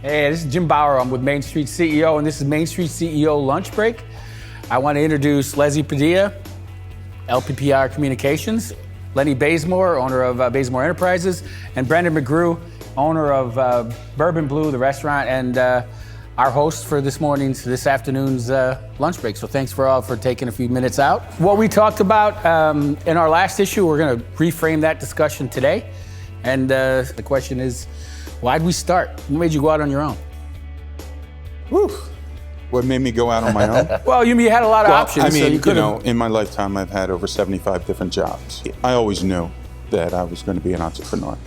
Hey, this is Jim Bauer. I'm with Mainstreet CEO, and this is Mainstreet CEO Lunchbreak. I want to introduce Leslie Padilla, LPPR Communications, Lenny Bazemore, owner of Bazemore Enterprises, and Brendan McGrew, owner of Bourbon Blue, the restaurant, and our host for this afternoon's lunch break. So thanks for taking a few minutes out. What we talked about in our last issue, we're going to reframe that discussion today. And the question is, why'd we start? What made you go out on your own? Whew. What made me go out on my own? Well, you had a lot of options. I mean, so in my lifetime, I've had over 75 different jobs. I always knew that I was going to be an entrepreneur.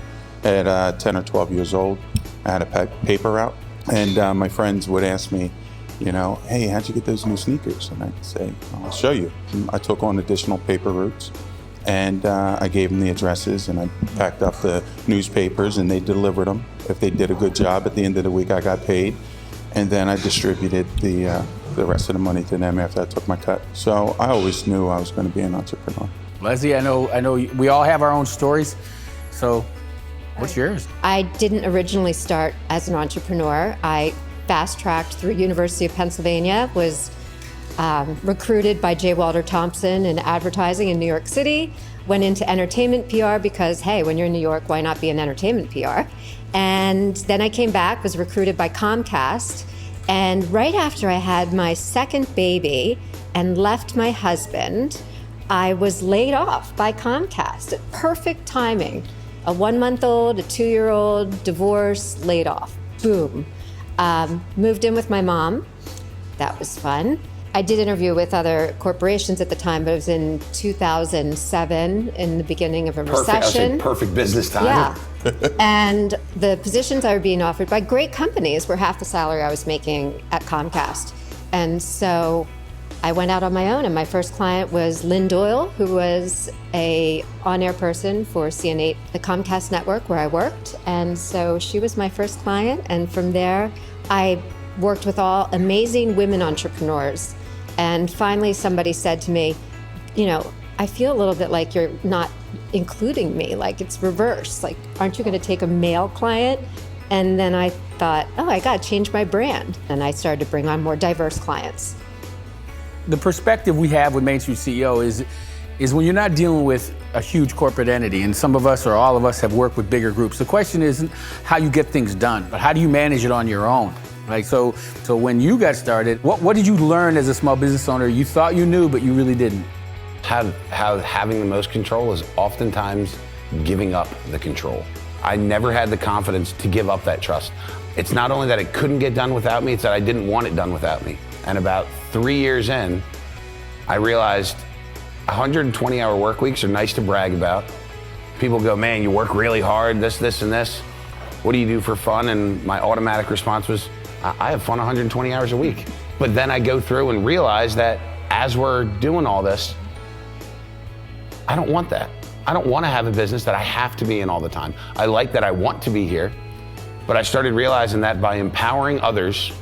At 10 or 12 years old, I had a paper route, and my friends would ask me, hey, how'd you get those new sneakers? And I'd say, I'll show you. I took on additional paper routes, and I gave them the addresses, and I packed up the newspapers, and they delivered them. If they did a good job, at the end of the week, I got paid. And then I distributed the rest of the money to them after I took my cut. So I always knew I was going to be an entrepreneur. Leslie, I know we all have our own stories. So what's yours? I didn't originally start as an entrepreneur. I fast-tracked through University of Pennsylvania, was recruited by J. Walter Thompson in advertising in New York City, went into entertainment PR because, hey, when you're in New York, why not be in entertainment PR? And then I came back, was recruited by Comcast, and right after I had my second baby and left my husband, I was laid off by Comcast. Perfect timing. A 1-month-old, a 2-year-old, divorce, laid off. Boom. Moved in with my mom. That was fun. I did interview with other corporations at the time, but it was in 2007, in the beginning of a recession. Perfect business time. Yeah. And the positions I were being offered by great companies were half the salary I was making at Comcast. And so I went out on my own, and my first client was Lynn Doyle, who was a on-air person for CN8, the Comcast network where I worked. And so she was my first client. And from there, I worked with all amazing women entrepreneurs. And finally, somebody said to me, I feel a little bit like you're not including me, like it's reverse. Like, aren't you going to take a male client? And then I thought, I got to change my brand. And I started to bring on more diverse clients. The perspective we have with Mainstreet CEO is when you're not dealing with a huge corporate entity, and some of us or all of us have worked with bigger groups. The question isn't how you get things done, but how do you manage it on your own? Right? So when you got started, what did you learn as a small business owner you thought you knew, but you really didn't? How having the most control is oftentimes giving up the control. I never had the confidence to give up that trust. It's not only that it couldn't get done without me, it's that I didn't want it done without me. And about 3 years in, I realized 120-hour work weeks are nice to brag about. People go, man, you work really hard, this, and this. What do you do for fun? And my automatic response was, I have fun 120 hours a week. But then I go through and realize that as we're doing all this, I don't want that. I don't want to have a business that I have to be in all the time. I like that I want to be here, but I started realizing that by empowering others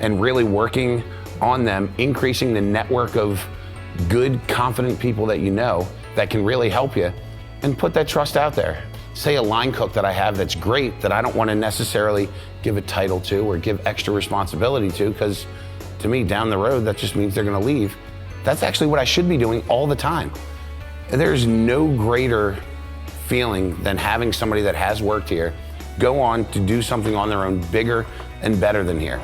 and really working on them, increasing the network of good, confident people that you know that can really help you, and put that trust out there. Say a line cook that I have that's great, that I don't want to necessarily give a title to or give extra responsibility to, because to me, down the road, that just means they're going to leave. That's actually what I should be doing all the time. There's no greater feeling than having somebody that has worked here go on to do something on their own bigger and better than here.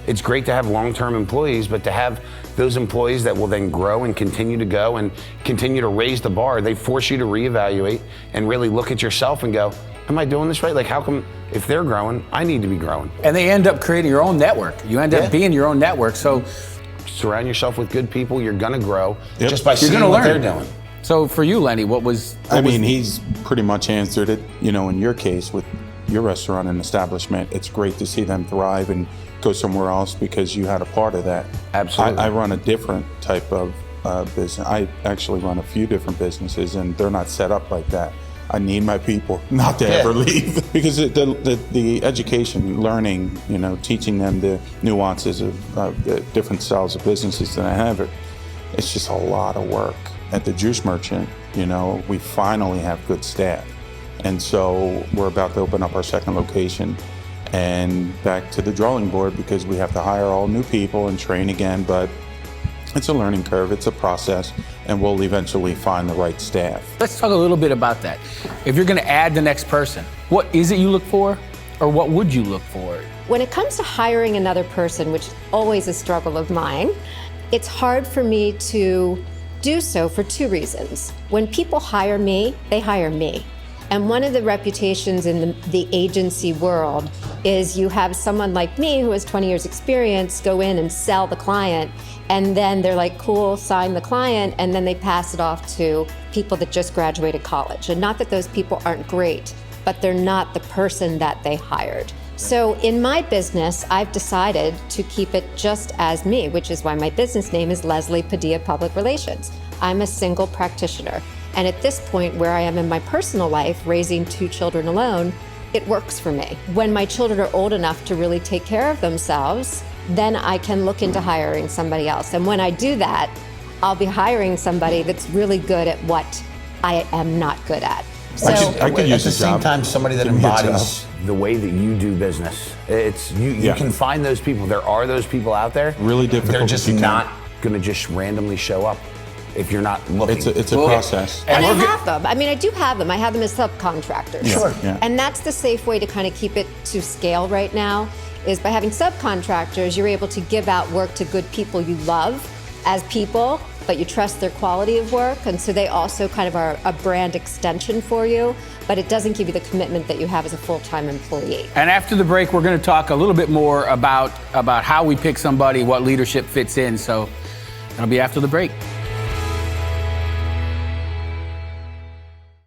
It's great to have long-term employees, but to have those employees that will then grow and continue to go and continue to raise the bar, they force you to reevaluate and really look at yourself and go, am I doing this right? Like, how come if they're growing, I need to be growing? And they end up creating your own network. You end up being your own network. So surround yourself with good people, you're gonna grow just you're by seeing gonna what learn. they're doing. So for you, Lenny, he's pretty much answered it. In your case with your restaurant and establishment, it's great to see them thrive and go somewhere else because you had a part of that. Absolutely. I run a different type of business. I actually run a few different businesses, and they're not set up like that. I need my people not to ever leave because the education, learning, teaching them the nuances of the different styles of businesses that I have, it's just a lot of work. At the Juice Merchant, we finally have good staff. And so we're about to open up our second location. and back to the drawing board because we have to hire all new people and train again. But it's a learning curve, it's a process, and we'll eventually find the right staff. Let's talk a little bit about that. If you're going to add the next person, what is it you look for, or what would you look for? When it comes to hiring another person, which is always a struggle of mine, it's hard for me to do so for two reasons. When people hire me, they hire me. And one of the reputations in the agency world is you have someone like me who has 20 years experience go in and sell the client, and then they're like, cool, sign the client, and then they pass it off to people that just graduated college. And not that those people aren't great, but they're not the person that they hired. So in my business, I've decided to keep it just as me, which is why my business name is Leslie Padilla Public Relations. I'm a single practitioner. And at this point where I am in my personal life, raising 2 children alone, it works for me. When my children are old enough to really take care of themselves, then I can look into hiring somebody else. And when I do that, I'll be hiring somebody that's really good at what I am not good at. So I could use at the a same job. time, somebody that Give me a embodies the way that you do business. It's you Yeah. can find those people. There are those people out there. Really difficult, They're but just you can. not going to just randomly show up if you're not looking. It's a process. And I have them. I mean, I do have them. I have them as subcontractors. Sure. Yeah. And that's the safe way to kind of keep it to scale right now, is by having subcontractors, you're able to give out work to good people you love as people, but you trust their quality of work. And so they also kind of are a brand extension for you, but it doesn't give you the commitment that you have as a full-time employee. And after the break, we're going to talk a little bit more about how we pick somebody, what leadership fits in. So that'll be after the break.